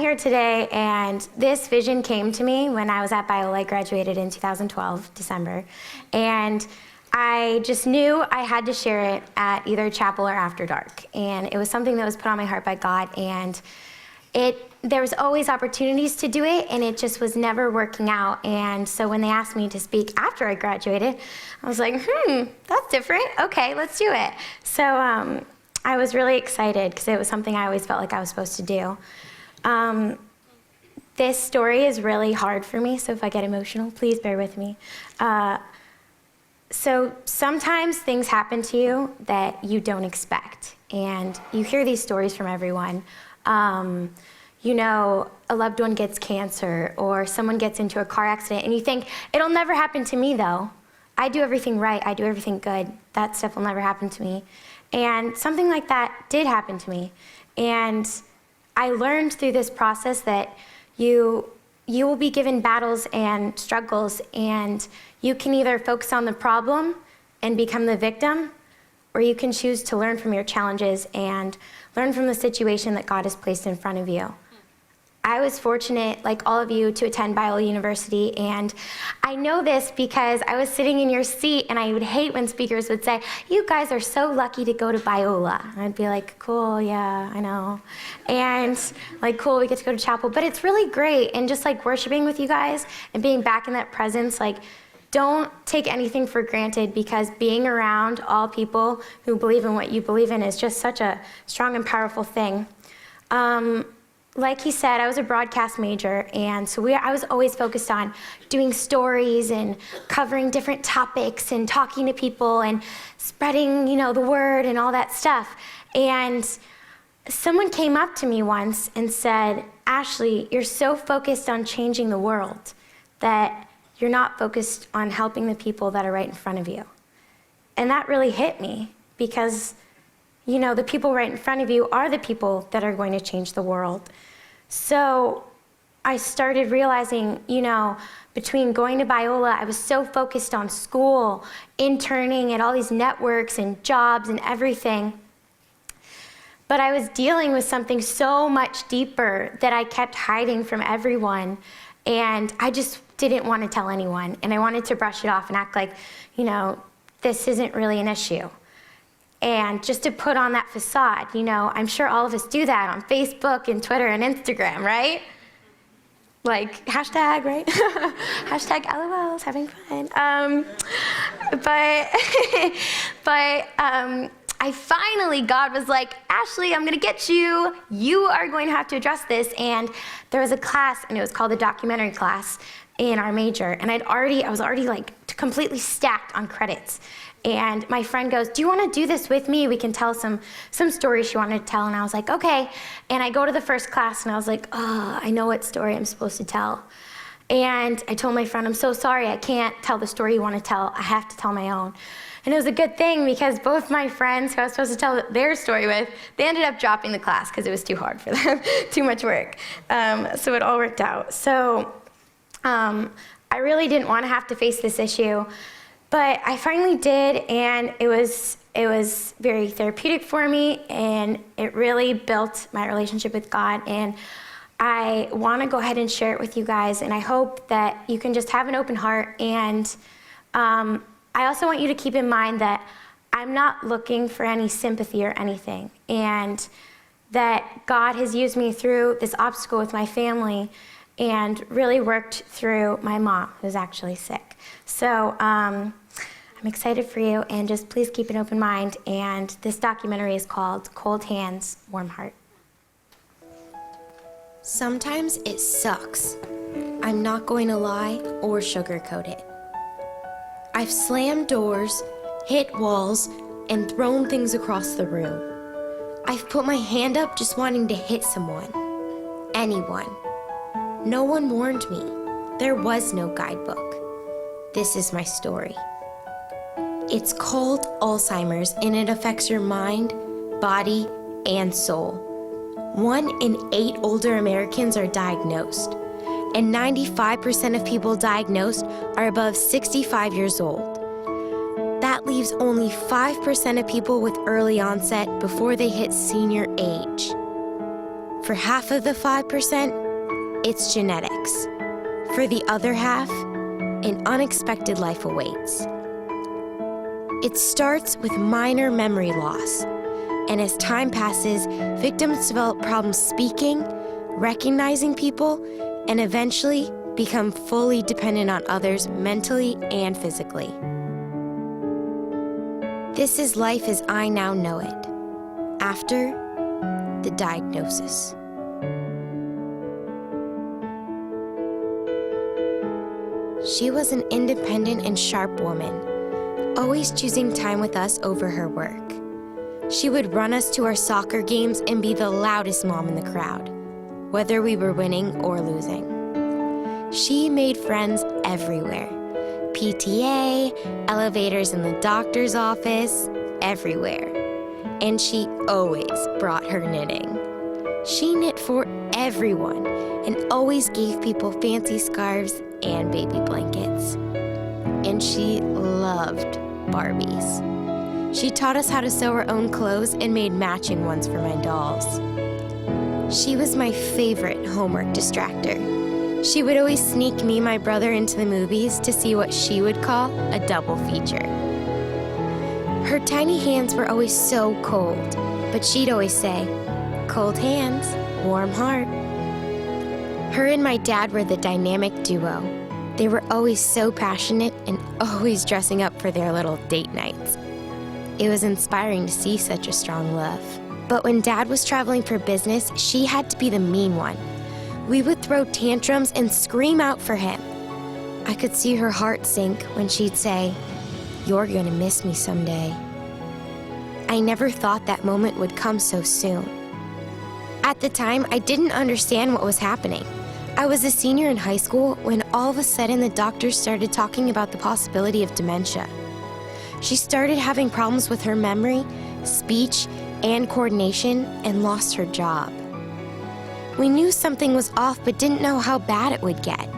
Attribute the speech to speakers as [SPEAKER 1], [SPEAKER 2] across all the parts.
[SPEAKER 1] here today, and this vision came to me when I was at Biola. I graduated in 2012, December, and I just knew I had to share it at either chapel or after dark. And it was something that was put on my heart by God, and there was always opportunities to do it, and it just was never working out. And so when they asked me to speak after I graduated, I was like, that's different. Okay, let's do it. So I was really excited because it was something I always felt like I was supposed to do. This story is really hard for me, so if I get emotional, please bear with me. So sometimes things happen to you that you don't expect, and you hear these stories from everyone. You know, a loved one gets cancer, or someone gets into a car accident, and you think, it'll never happen to me though. I do everything right, I do everything good. That stuff will never happen to me. And something like that did happen to me. And I learned through this process that you will be given battles and struggles, and you can either focus on the problem and become the victim, or you can choose to learn from your challenges and learn from the situation that God has placed in front of you. I was fortunate, like all of you, to attend Biola University, and I know this because I was sitting in your seat, and I would hate when speakers would say, you guys are so lucky to go to Biola. And I'd be like, cool, yeah, I know. And like, cool, we get to go to chapel, but it's really great. And just like worshiping with you guys and being back in that presence, like, don't take anything for granted, because being around all people who believe in what you believe in is just such a strong and powerful thing. Like he said, I was a broadcast major, and so I was always focused on doing stories and covering different topics and talking to people and spreading, you know, the word and all that stuff. And someone came up to me once and said, Ashley, you're so focused on changing the world that you're not focused on helping the people that are right in front of you. And that really hit me, because you know, the people right in front of you are the people that are going to change the world. So I started realizing, you know, between going to Biola, I was so focused on school, interning at all these networks and jobs and everything. But I was dealing with something so much deeper that I kept hiding from everyone. And I just didn't want to tell anyone. And I wanted to brush it off and act like, you know, this isn't really an issue. And just to put on that facade, you know, I'm sure all of us do that on Facebook and Twitter and Instagram, right? Like, hashtag, right? Hashtag LOLs, having fun. I finally, God was like, Ashley, I'm gonna get you. You are going to have to address this. And there was a class, and it was called the documentary class in our major. And I was already like completely stacked on credits. And my friend goes, do you want to do this with me? We can tell some stories she wanted to tell. And I was like, okay. And I go to the first class, and I was like, oh, I know what story I'm supposed to tell. And I told my friend, I'm so sorry, I can't tell the story you want to tell. I have to tell my own. And it was a good thing, because both my friends who I was supposed to tell their story with, they ended up dropping the class because it was too hard for them, too much work. So it all worked out. So I really didn't want to have to face this issue. But I finally did, and it was very therapeutic for me, and it really built my relationship with God. And I want to go ahead and share it with you guys, and I hope that you can just have an open heart. And I also want you to keep in mind that I'm not looking for any sympathy or anything, and that God has used me through this obstacle with my family and really worked through my mom, who's actually sick. So I'm excited for you, and just please keep an open mind. And this documentary is called Cold Hands, Warm Heart.
[SPEAKER 2] Sometimes it sucks. I'm not going to lie or sugarcoat it. I've slammed doors, hit walls, and thrown things across the room. I've put my hand up just wanting to hit someone. Anyone. No one warned me. There was no guidebook. This is my story. It's called Alzheimer's, and it affects your mind, body, and soul. 1 in 8 older Americans are diagnosed, and 95% of people diagnosed are above 65 years old. That leaves only 5% of people with early onset before they hit senior age. For half of the 5%, it's genetics. For the other half, an unexpected life awaits. It starts with minor memory loss, and as time passes, victims develop problems speaking, recognizing people, and eventually become fully dependent on others mentally and physically. This is life as I now know it, after the diagnosis. She was an independent and sharp woman, always choosing time with us over her work. She would run us to our soccer games and be the loudest mom in the crowd, whether we were winning or losing. She made friends everywhere. PTA, elevators in the doctor's office, everywhere. And she always brought her knitting. She knit for everyone and always gave people fancy scarves and baby blankets. And she loved Barbies. She taught us how to sew her own clothes and made matching ones for my dolls. She was my favorite homework distractor. She would always sneak me and my brother into the movies to see what she would call a double feature. Her tiny hands were always so cold, but she'd always say, "Cold hands, warm heart." Her and my dad were the dynamic duo. They were always so passionate and always dressing up for their little date nights. It was inspiring to see such a strong love. But when Dad was traveling for business, she had to be the mean one. We would throw tantrums and scream out for him. I could see her heart sink when she'd say, "You're gonna miss me someday." I never thought that moment would come so soon. At the time, I didn't understand what was happening. I was a senior in high school when all of a sudden the doctors started talking about the possibility of dementia. She started having problems with her memory, speech, and coordination, and lost her job. We knew something was off but didn't know how bad it would get.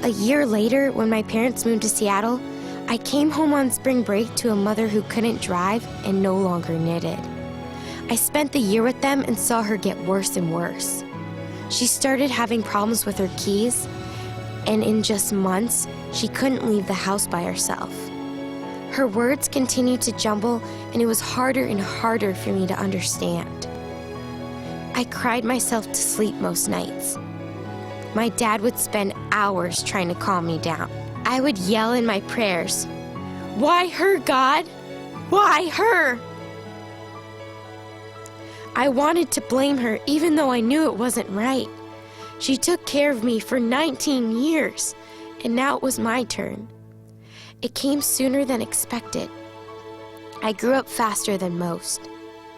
[SPEAKER 2] A year later, when my parents moved to Seattle, I came home on spring break to a mother who couldn't drive and no longer knitted. I spent the year with them and saw her get worse and worse. She started having problems with her keys, and in just months, she couldn't leave the house by herself. Her words continued to jumble, and it was harder and harder for me to understand. I cried myself to sleep most nights. My dad would spend hours trying to calm me down. I would yell in my prayers, "Why her, God? Why her?" I wanted to blame her even though I knew it wasn't right. She took care of me for 19 years, and now it was my turn. It came sooner than expected. I grew up faster than most,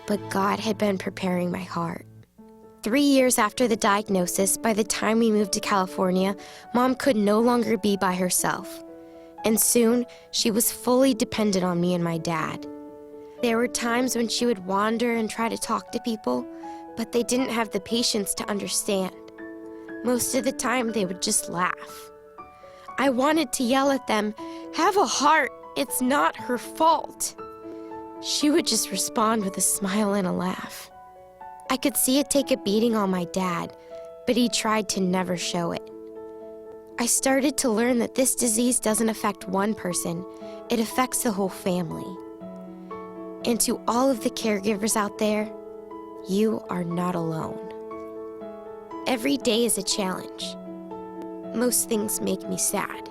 [SPEAKER 2] but God had been preparing my heart. 3 years after the diagnosis, by the time we moved to California, Mom could no longer be by herself. And soon, she was fully dependent on me and my dad. There were times when she would wander and try to talk to people, but they didn't have the patience to understand. Most of the time, they would just laugh. I wanted to yell at them, "Have a heart, it's not her fault." She would just respond with a smile and a laugh. I could see it take a beating on my dad, but he tried to never show it. I started to learn that this disease doesn't affect one person, it affects the whole family. And to all of the caregivers out there, you are not alone. Every day is a challenge. Most things make me sad.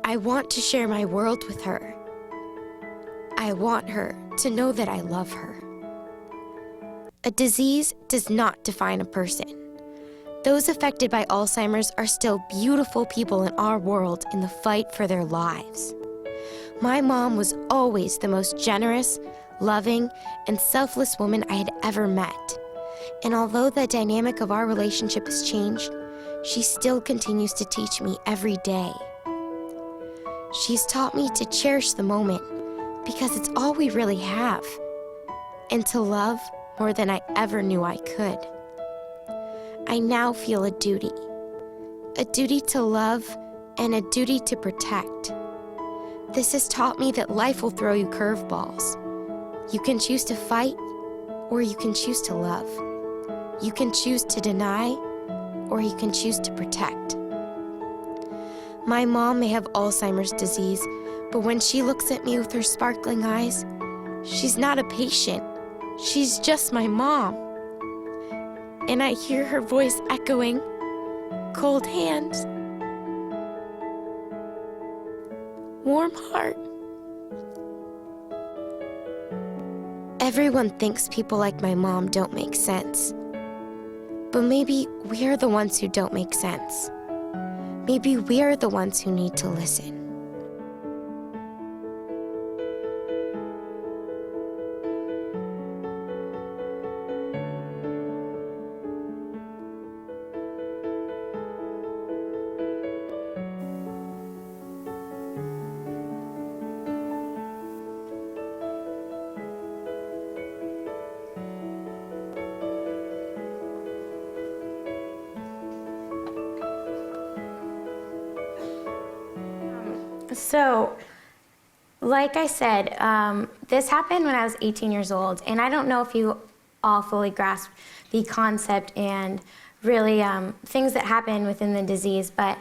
[SPEAKER 2] I want to share my world with her. I want her to know that I love her. A disease does not define a person. Those affected by Alzheimer's are still beautiful people in our world in the fight for their lives. My mom was always the most generous, loving, and selfless woman I had ever met. And although the dynamic of our relationship has changed, she still continues to teach me every day. She's taught me to cherish the moment because it's all we really have, and to love more than I ever knew I could. I now feel a duty to love and a duty to protect. This has taught me that life will throw you curveballs. You can choose to fight or you can choose to love. You can choose to deny, or you can choose to protect. My mom may have Alzheimer's disease, but when she looks at me with her sparkling eyes, she's not a patient. She's just my mom. And I hear her voice echoing, cold hands, warm heart. Everyone thinks people like my mom don't make sense. But maybe we're the ones who don't make sense. Maybe we're the ones who need to listen.
[SPEAKER 1] So, like I said, this happened when I was 18 years old, and I don't know if you all fully grasp the concept and really things that happen within the disease, but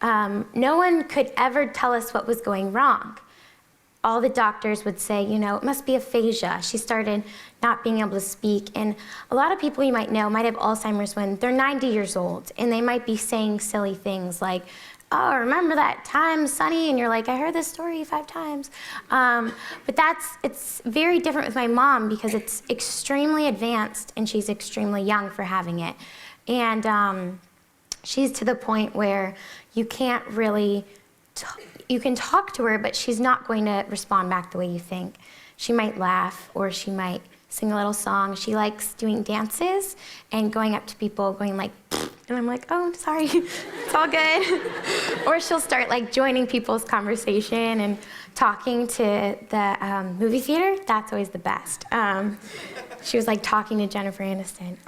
[SPEAKER 1] no one could ever tell us what was going wrong. All the doctors would say, you know, it must be aphasia. She started not being able to speak, and a lot of people you might know might have Alzheimer's when they're 90 years old, and they might be saying silly things like, oh, remember that time, Sonny? And you're like, I heard this story 5 times. But it's very different with my mom because it's extremely advanced and she's extremely young for having it. And she's to the point where you can't really, you can talk to her, but she's not going to respond back the way you think. She might laugh or she might sing a little song. She likes doing dances and going up to people going like, and I'm like, oh, sorry, it's all good. Or she'll start like joining people's conversation and talking to the movie theater. That's always the best. She was like talking to Jennifer Aniston.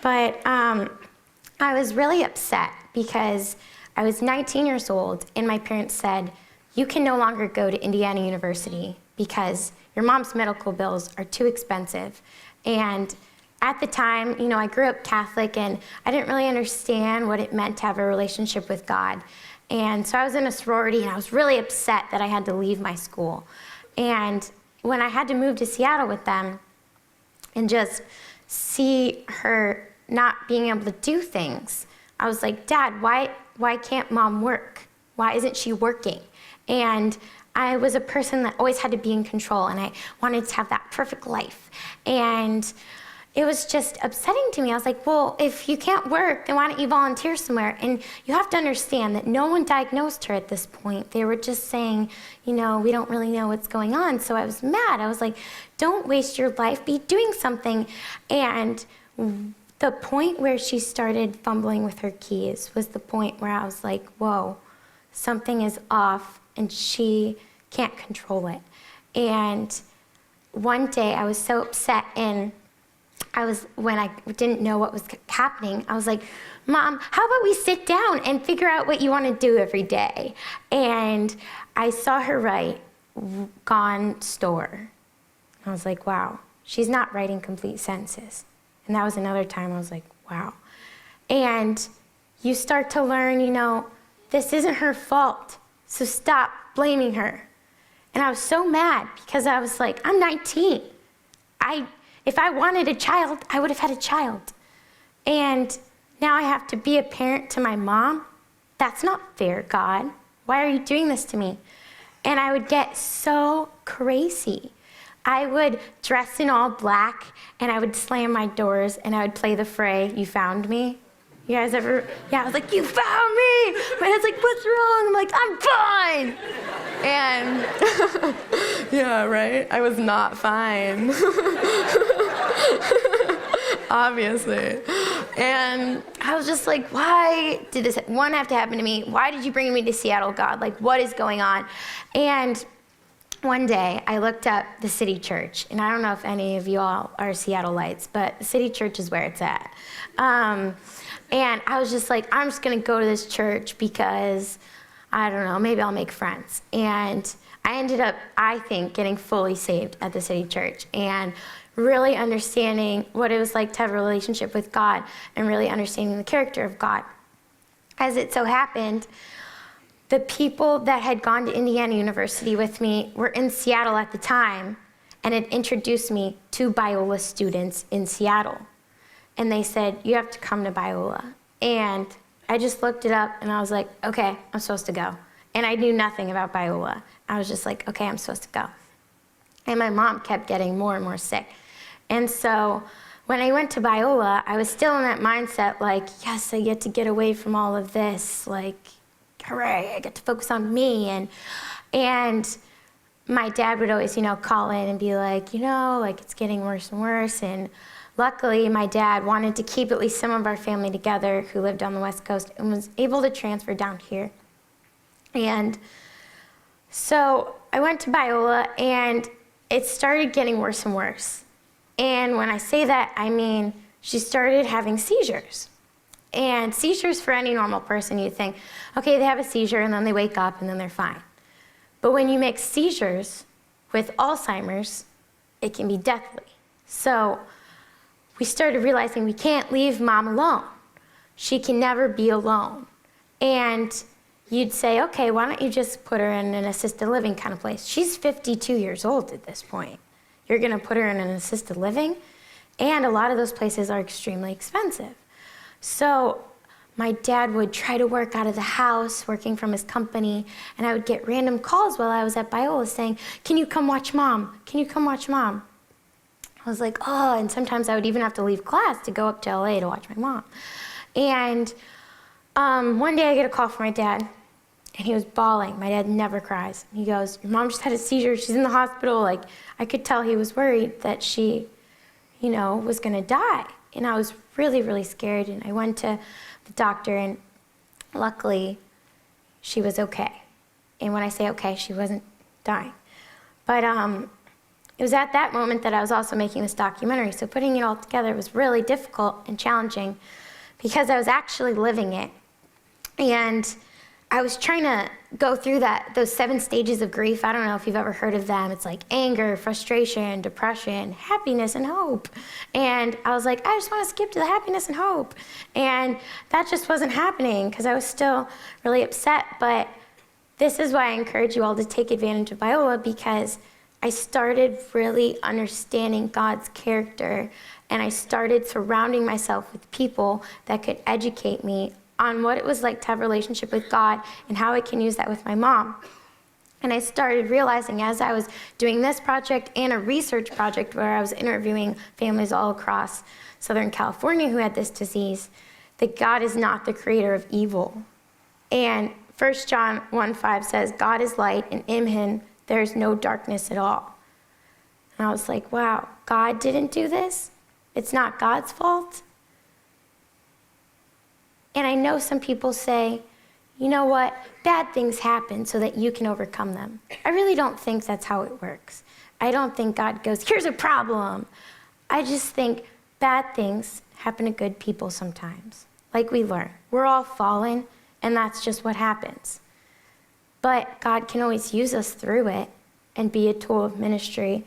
[SPEAKER 1] But I was really upset because I was 19 years old and my parents said, you can no longer go to Indiana University because your mom's medical bills are too expensive. And at the time, you know, I grew up Catholic and I didn't really understand what it meant to have a relationship with God. And so I was in a sorority and I was really upset that I had to leave my school. And when I had to move to Seattle with them and just see her not being able to do things, I was like, Dad, why can't Mom work? Why isn't she working? And I was a person that always had to be in control and I wanted to have that perfect life. And it was just upsetting to me. I was like, well, if you can't work, then why don't you volunteer somewhere? And you have to understand that no one diagnosed her at this point. They were just saying, you know, we don't really know what's going on. So I was mad. I was like, don't waste your life, be doing something. And the point where she started fumbling with her keys was the point where I was like, whoa, something is off and she can't control it. And one day I was so upset and when I didn't know what was happening, I was like, Mom, how about we sit down and figure out what you want to do every day? And I saw her write, gone store. I was like, wow, she's not writing complete sentences. And that was another time I was like, wow. And you start to learn, you know, this isn't her fault, so stop blaming her. And I was so mad because I was like, I'm 19. If I wanted a child, I would have had a child. And now I have to be a parent to my mom? That's not fair, God. Why are you doing this to me? And I would get so crazy. I would dress in all black and I would slam my doors and I would play the fray, You Found Me. You guys ever? Yeah, I was like, you found me! My head's like, what's wrong? I'm like, I'm fine! And, yeah, right? I was not fine. Obviously. And I was just like, why did this one have to happen to me? Why did you bring me to Seattle, God? Like, what is going on? And one day, I looked up the City Church, and I don't know if any of you all are Seattleites, but the City Church is where it's at. And I was just like, I'm just gonna go to this church because, I don't know, maybe I'll make friends. And I ended up, I think, getting fully saved at the City Church and really understanding what it was like to have a relationship with God and really understanding the character of God. As it so happened, the people that had gone to Indiana University with me were in Seattle at the time and had introduced me to Biola students in Seattle. And they said, you have to come to Biola. And I just looked it up and I was like, okay, I'm supposed to go. And I knew nothing about Biola. I was just like, okay, I'm supposed to go. And my mom kept getting more and more sick. And so when I went to Biola, I was still in that mindset like, yes, I get to get away from all of this. Like, hooray, I get to focus on me. And my dad would always, call in and be like, like it's getting worse and worse. And luckily, my dad wanted to keep at least some of our family together who lived on the West Coast and was able to transfer down here. And so I went to Biola and it started getting worse and worse. And when I say that, I mean she started having seizures. And seizures for any normal person, you think, okay, they have a seizure and then they wake up and then they're fine. But when you mix seizures with Alzheimer's, it can be deathly. So we started realizing we can't leave mom alone. She can never be alone. And you'd say, okay, why don't you just put her in an assisted living kind of place? She's 52 years old at this point. You're gonna put her in an assisted living? And a lot of those places are extremely expensive. So my dad would try to work out of the house, working from his company, and I would get random calls while I was at Biola saying, can you come watch mom? Can you come watch mom? I was like, oh, and sometimes I would even have to leave class to go up to LA to watch my mom. And one day I get a call from my dad, and he was bawling. My dad never cries. He goes, your mom just had a seizure. She's in the hospital. Like, I could tell he was worried that she, was gonna die. And I was really, really scared. And I went to the doctor, and luckily, she was okay. And when I say okay, she wasn't dying. But it was at that moment that I was also making this documentary. So putting it all together was really difficult and challenging because I was actually living it. And I was trying to go through those 7 stages of grief. I don't know if you've ever heard of them. It's like anger, frustration, depression, happiness, and hope. And I was like, I just want to skip to the happiness and hope. And that just wasn't happening because I was still really upset. But this is why I encourage you all to take advantage of Biola, because I started really understanding God's character, and I started surrounding myself with people that could educate me on what it was like to have a relationship with God and how I can use that with my mom. And I started realizing as I was doing this project and a research project where I was interviewing families all across Southern California who had this disease, that God is not the creator of evil. And 1 John 1:5 says, God is light, and in him there is no darkness at all. And I was like, wow, God didn't do this? It's not God's fault? And I know some people say, you know what, bad things happen so that you can overcome them. I really don't think that's how it works. I don't think God goes, here's a problem. I just think bad things happen to good people sometimes. Like we learn, we're all fallen, and that's just what happens. But God can always use us through it and be a tool of ministry,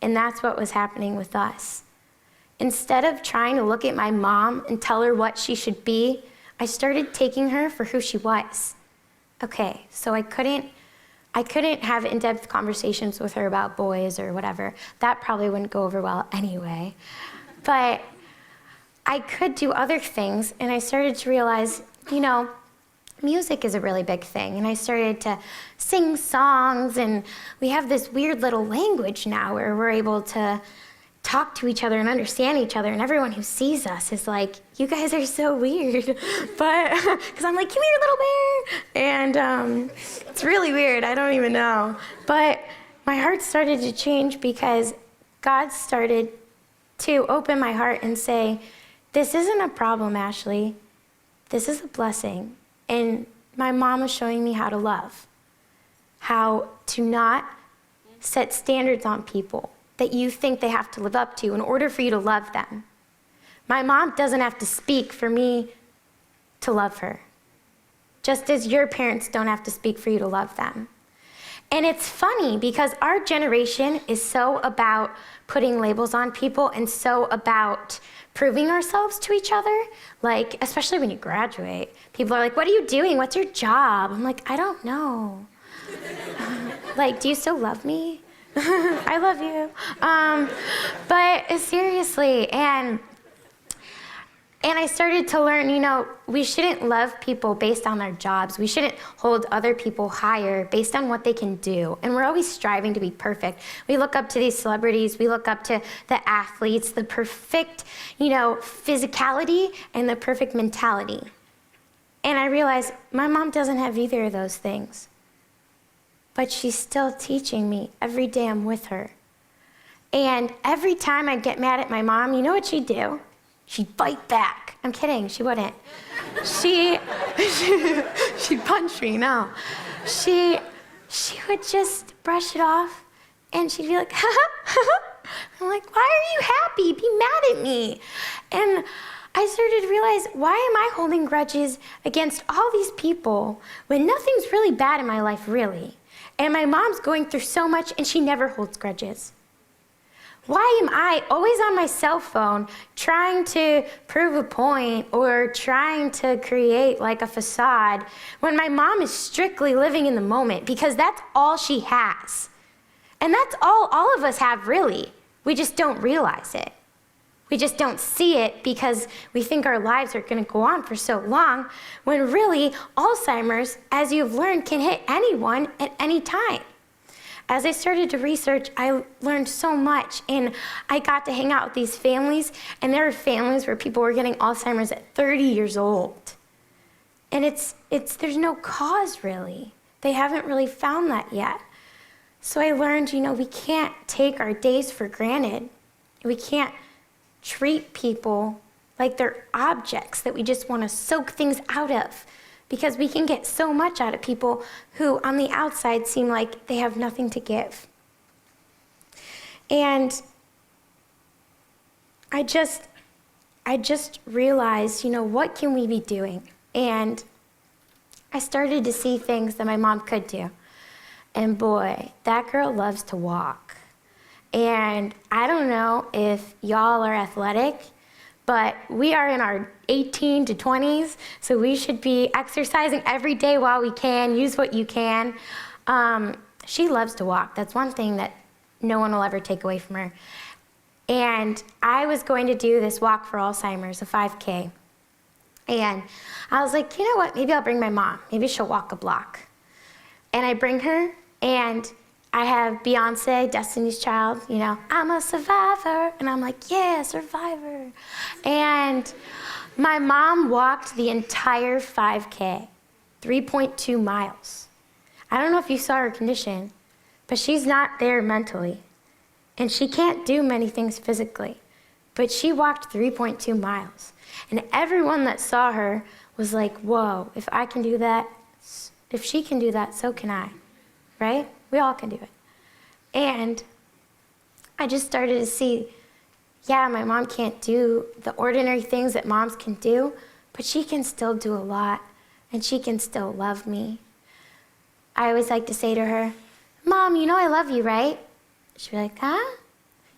[SPEAKER 1] and that's what was happening with us. Instead of trying to look at my mom and tell her what she should be, I started taking her for who she was. Okay, so I couldn't have in-depth conversations with her about boys or whatever. That probably wouldn't go over well anyway. But I could do other things, and I started to realize, music is a really big thing. And I started to sing songs, and we have this weird little language now where we're able to talk to each other and understand each other, and everyone who sees us is like, you guys are so weird. But because I'm like, come here, little bear. And it's really weird, I don't even know. But my heart started to change because God started to open my heart and say, this isn't a problem, Ashley. This is a blessing. And my mom was showing me how to love, how to not set standards on people that you think they have to live up to in order for you to love them. My mom doesn't have to speak for me to love her, just as your parents don't have to speak for you to love them. And it's funny because our generation is so about putting labels on people and so about proving ourselves to each other. Like, especially when you graduate, people are like, what are you doing? What's your job? I'm like, I don't know. Like, do you still love me? I love you. But seriously, and I started to learn, we shouldn't love people based on their jobs. We shouldn't hold other people higher based on what they can do. And we're always striving to be perfect. We look up to these celebrities. We look up to the athletes, the perfect, physicality and the perfect mentality. And I realized my mom doesn't have either of those things. But she's still teaching me every day I'm with her. And every time I get mad at my mom, you know what she'd do? She'd fight back. I'm kidding, she wouldn't. She'd punch me, no. She would just brush it off and she'd be like, I'm like, why are you happy? Be mad at me. And I started to realize, why am I holding grudges against all these people when nothing's really bad in my life, really? And my mom's going through so much and she never holds grudges. Why am I always on my cell phone trying to prove a point or trying to create like a facade when my mom is strictly living in the moment, because that's all she has. And that's all of us have, really. We just don't realize it. We just don't see it because we think our lives are going to go on for so long, when really Alzheimer's, as you've learned, can hit anyone at any time. As I started to research, I learned so much, and I got to hang out with these families, and there were families where people were getting Alzheimer's at 30 years old. And there's no cause, really. They haven't really found that yet. So I learned, we can't take our days for granted. We can't treat people like they're objects that we just want to soak things out of, because we can get so much out of people who on the outside seem like they have nothing to give. And I just realized, what can we be doing? And I started to see things that my mom could do. And boy, that girl loves to walk. And I don't know if y'all are athletic, but we are in our 18 to 20s, so we should be exercising every day while we can. Use what you can. She loves to walk. That's one thing that no one will ever take away from her. And I was going to do this walk for Alzheimer's, a 5K. And I was like, you know what? Maybe I'll bring my mom. Maybe she'll walk a block. And I bring her, and I have Beyonce, Destiny's Child, I'm a survivor. And I'm like, yeah, survivor. And my mom walked the entire 5K, 3.2 miles. I don't know if you saw her condition, but she's not there mentally. And she can't do many things physically. But she walked 3.2 miles. And everyone that saw her was like, whoa, if I can do that, if she can do that, so can I, right? We all can do it. And I just started to see, yeah, my mom can't do the ordinary things that moms can do, but she can still do a lot, and she can still love me. I always like to say to her, Mom, I love you, right? She'd be like, huh?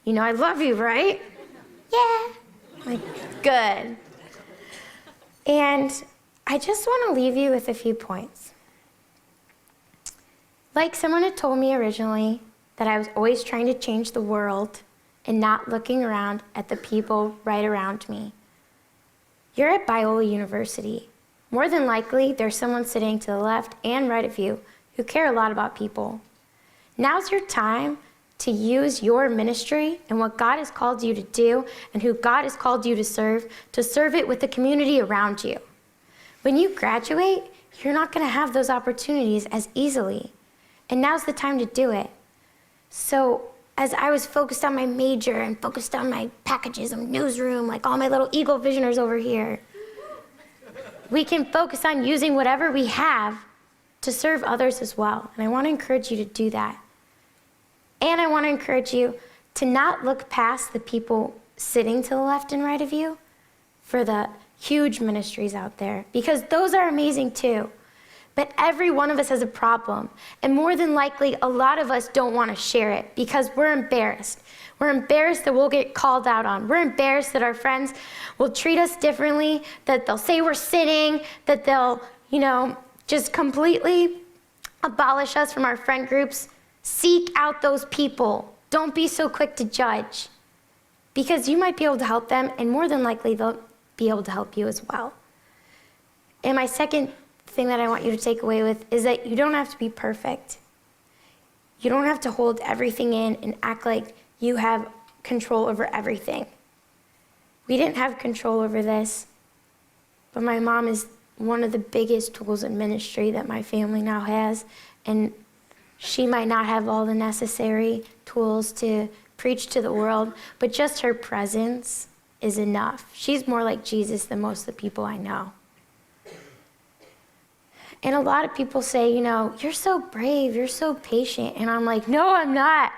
[SPEAKER 1] I love you, right? Yeah. I'm like, good. And I just want to leave you with a few points. Like someone had told me originally, that I was always trying to change the world and not looking around at the people right around me. You're at Biola University. More than likely, there's someone sitting to the left and right of you who care a lot about people. Now's your time to use your ministry and what God has called you to do and who God has called you to serve it with the community around you. When you graduate, you're not going to have those opportunities as easily. And now's the time to do it. So as I was focused on my major and focused on my packages and newsroom, like all my little Eagle Visioners over here, we can focus on using whatever we have to serve others as well. And I want to encourage you to do that. And I want to encourage you to not look past the people sitting to the left and right of you for the huge ministries out there, because those are amazing too. But every one of us has a problem. And more than likely, a lot of us don't want to share it because we're embarrassed. We're embarrassed that we'll get called out on. We're embarrassed that our friends will treat us differently, that they'll say we're sinning, that they'll, just completely abolish us from our friend groups. Seek out those people. Don't be so quick to judge, because you might be able to help them, and more than likely, they'll be able to help you as well. And my second thing that I want you to take away with is that you don't have to be perfect. You don't have to hold everything in and act like you have control over everything. We didn't have control over this, but my mom is one of the biggest tools in ministry that my family now has, and she might not have all the necessary tools to preach to the world, but just her presence is enough. She's more like Jesus than most of the people I know. And a lot of people say, you're so brave, you're so patient. And I'm like, no, I'm not.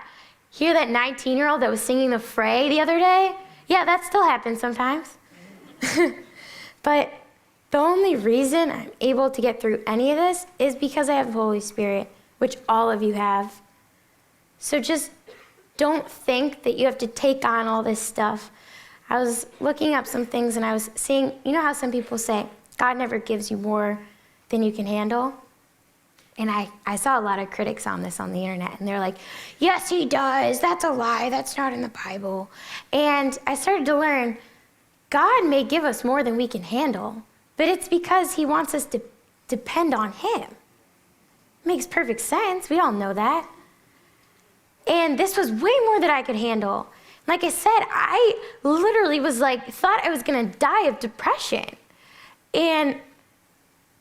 [SPEAKER 1] Hear that 19-year-old that was singing the Fray the other day? Yeah, that still happens sometimes. But the only reason I'm able to get through any of this is because I have the Holy Spirit, which all of you have. So just don't think that you have to take on all this stuff. I was looking up some things and I was seeing, how some people say, God never gives you more than you can handle? And I saw a lot of critics on this on the internet, and they're like, yes, he does. That's a lie. That's not in the Bible. And I started to learn, God may give us more than we can handle, but it's because he wants us to depend on him. Makes perfect sense. We all know that. And this was way more than I could handle. Like I said, I literally was thought I was going to die of depression. And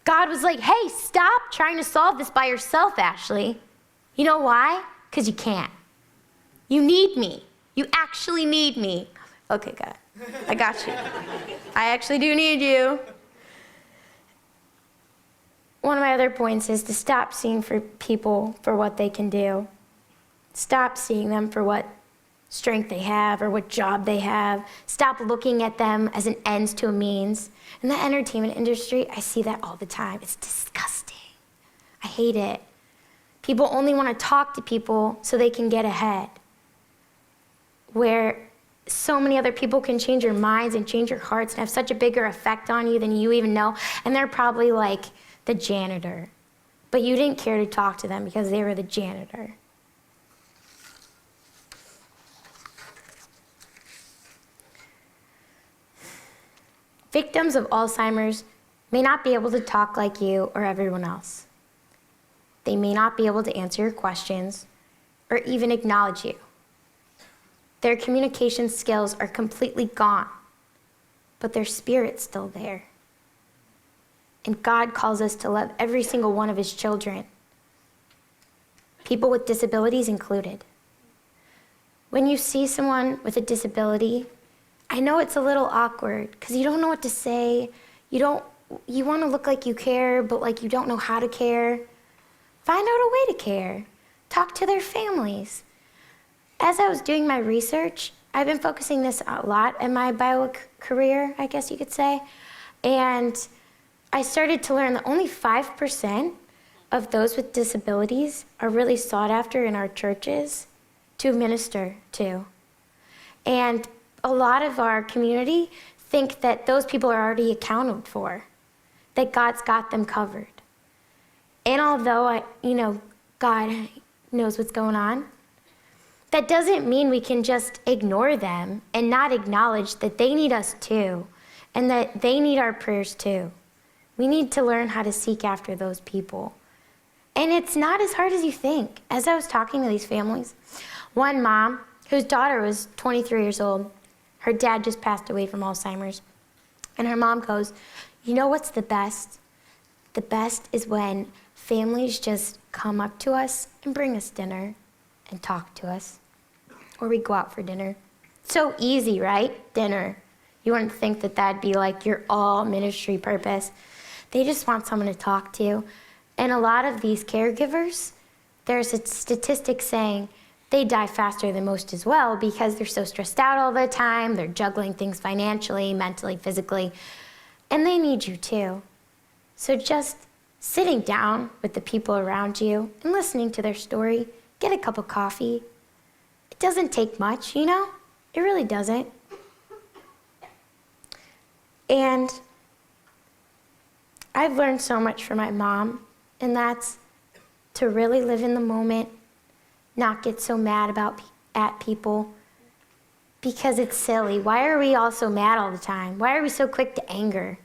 [SPEAKER 1] God was like, hey, stop trying to solve this by yourself, Ashley. You know why? Because you can't. You need me. You actually need me. Okay, God, I got you. I actually do need you. One of my other points is to stop seeing for people for what they can do. Stop seeing them for what strength they have or what job they have. Stop looking at them as an ends to a means. In the entertainment industry, I see that all the time. It's disgusting. I hate it. People only want to talk to people so they can get ahead. Where so many other people can change your minds and change your hearts and have such a bigger effect on you than you even know. And they're probably like the janitor. But you didn't care to talk to them because they were the janitor. Victims of Alzheimer's may not be able to talk like you or everyone else. They may not be able to answer your questions or even acknowledge you. Their communication skills are completely gone, but their spirit's still there. And God calls us to love every single one of his children, people with disabilities included. When you see someone with a disability, I know it's a little awkward because you don't know what to say. You want to look like you care, but you don't know how to care. Find out a way to care. Talk to their families. As I was doing my research, I've been focusing this a lot in my Biola career, I guess you could say. And I started to learn that only 5% of those with disabilities are really sought after in our churches to minister to. And a lot of our community think that those people are already accounted for, that God's got them covered. And although God knows what's going on, that doesn't mean we can just ignore them and not acknowledge that they need us too, and that they need our prayers too. We need to learn how to seek after those people. And it's not as hard as you think. As I was talking to these families, one mom, whose daughter was 23 years old, her dad just passed away from Alzheimer's. And her mom goes, you know what's the best? The best is when families just come up to us and bring us dinner and talk to us. Or we go out for dinner. So easy, right? Dinner. You wouldn't think that that'd be your all ministry purpose. They just want someone to talk to. And a lot of these caregivers, there's a statistic saying they die faster than most as well because they're so stressed out all the time. They're juggling things financially, mentally, physically. And they need you too. So just sitting down with the people around you and listening to their story, get a cup of coffee. It doesn't take much, you know? It really doesn't. And I've learned so much from my mom, and that's to really live in the moment, not get so mad at people, because it's silly. Why are we all so mad all the time? Why are we so quick to anger?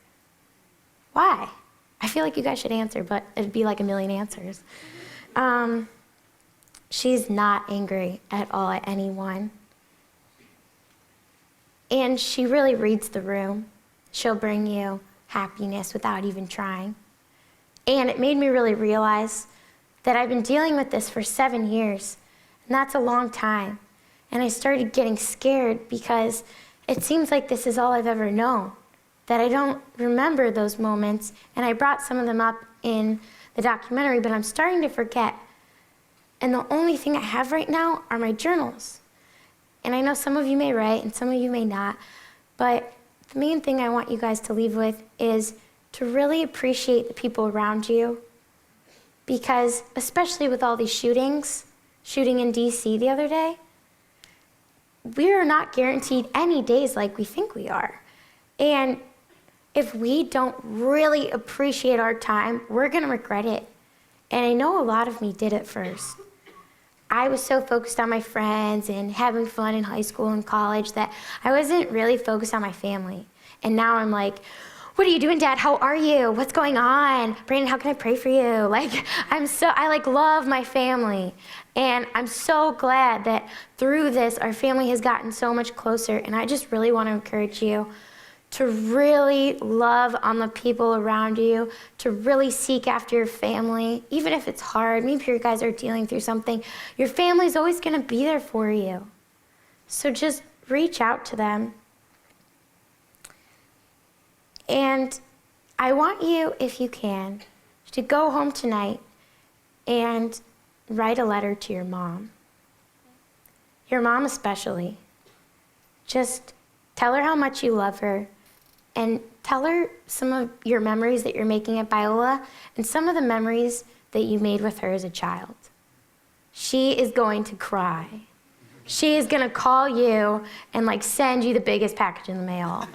[SPEAKER 1] Why? I feel like you guys should answer, but it'd be like a million answers. She's not angry at all at anyone. And she really reads the room. She'll bring you happiness without even trying. And it made me really realize that I've been dealing with this for 7 years, and that's a long time. And I started getting scared because it seems like this is all I've ever known, that I don't remember those moments, and I brought some of them up in the documentary, but I'm starting to forget. And the only thing I have right now are my journals. And I know some of you may write and some of you may not, but the main thing I want you guys to leave with is to really appreciate the people around you, because especially with all these shootings, shooting in DC the other day, we are not guaranteed any days like we think we are. And if we don't really appreciate our time, we're gonna regret it. And I know a lot of me did at first. I was so focused on my friends and having fun in high school and college that I wasn't really focused on my family. And now I'm like, what are you doing, Dad? How are you? What's going on? Brandon, how can I pray for you? Like, I love my family. And I'm so glad that through this, our family has gotten so much closer. And I just really want to encourage you to really love on the people around you, to really seek after your family, even if it's hard. Maybe you guys are dealing through something. Your family's always going to be there for you. So just reach out to them. And I want you, if you can, to go home tonight and write a letter to your mom. Your mom especially. Just tell her how much you love her, and tell her some of your memories that you're making at Biola and some of the memories that you made with her as a child. She is going to cry. She is gonna call you and send you the biggest package in the mail.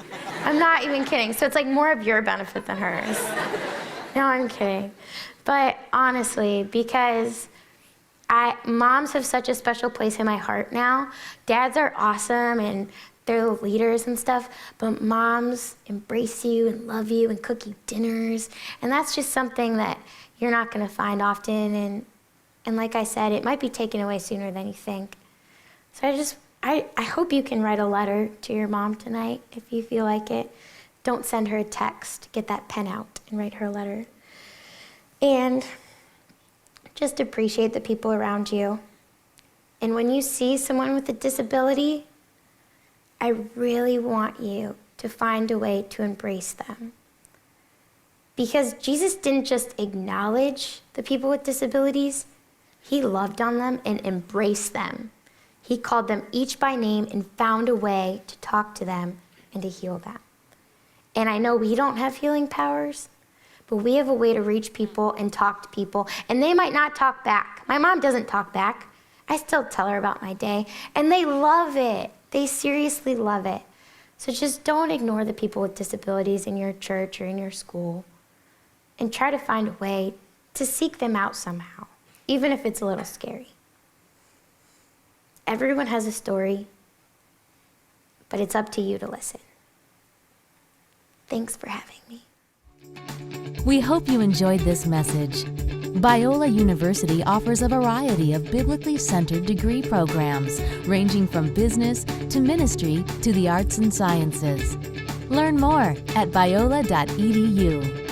[SPEAKER 1] I'm not even kidding. So it's more of your benefit than hers. No, I'm kidding. But honestly, because moms have such a special place in my heart now. Dads are awesome and they're the leaders and stuff, but moms embrace you and love you and cook you dinners. And that's just something that you're not gonna find often. And like I said, it might be taken away sooner than you think. So I hope you can write a letter to your mom tonight if you feel like it. Don't send her a text. Get that pen out and write her a letter. And just appreciate the people around you. And when you see someone with a disability, I really want you to find a way to embrace them. Because Jesus didn't just acknowledge the people with disabilities, he loved on them and embraced them. He called them each by name and found a way to talk to them and to heal them. And I know we don't have healing powers, but we have a way to reach people and talk to people, and they might not talk back. My mom doesn't talk back. I still tell her about my day, and they love it. They seriously love it. So just don't ignore the people with disabilities in your church or in your school, and try to find a way to seek them out somehow, even if it's a little scary. Everyone has a story, but it's up to you to listen. Thanks for having me.
[SPEAKER 3] We hope you enjoyed this message. Biola University offers a variety of biblically centered degree programs, ranging from business to ministry to the arts and sciences. Learn more at biola.edu.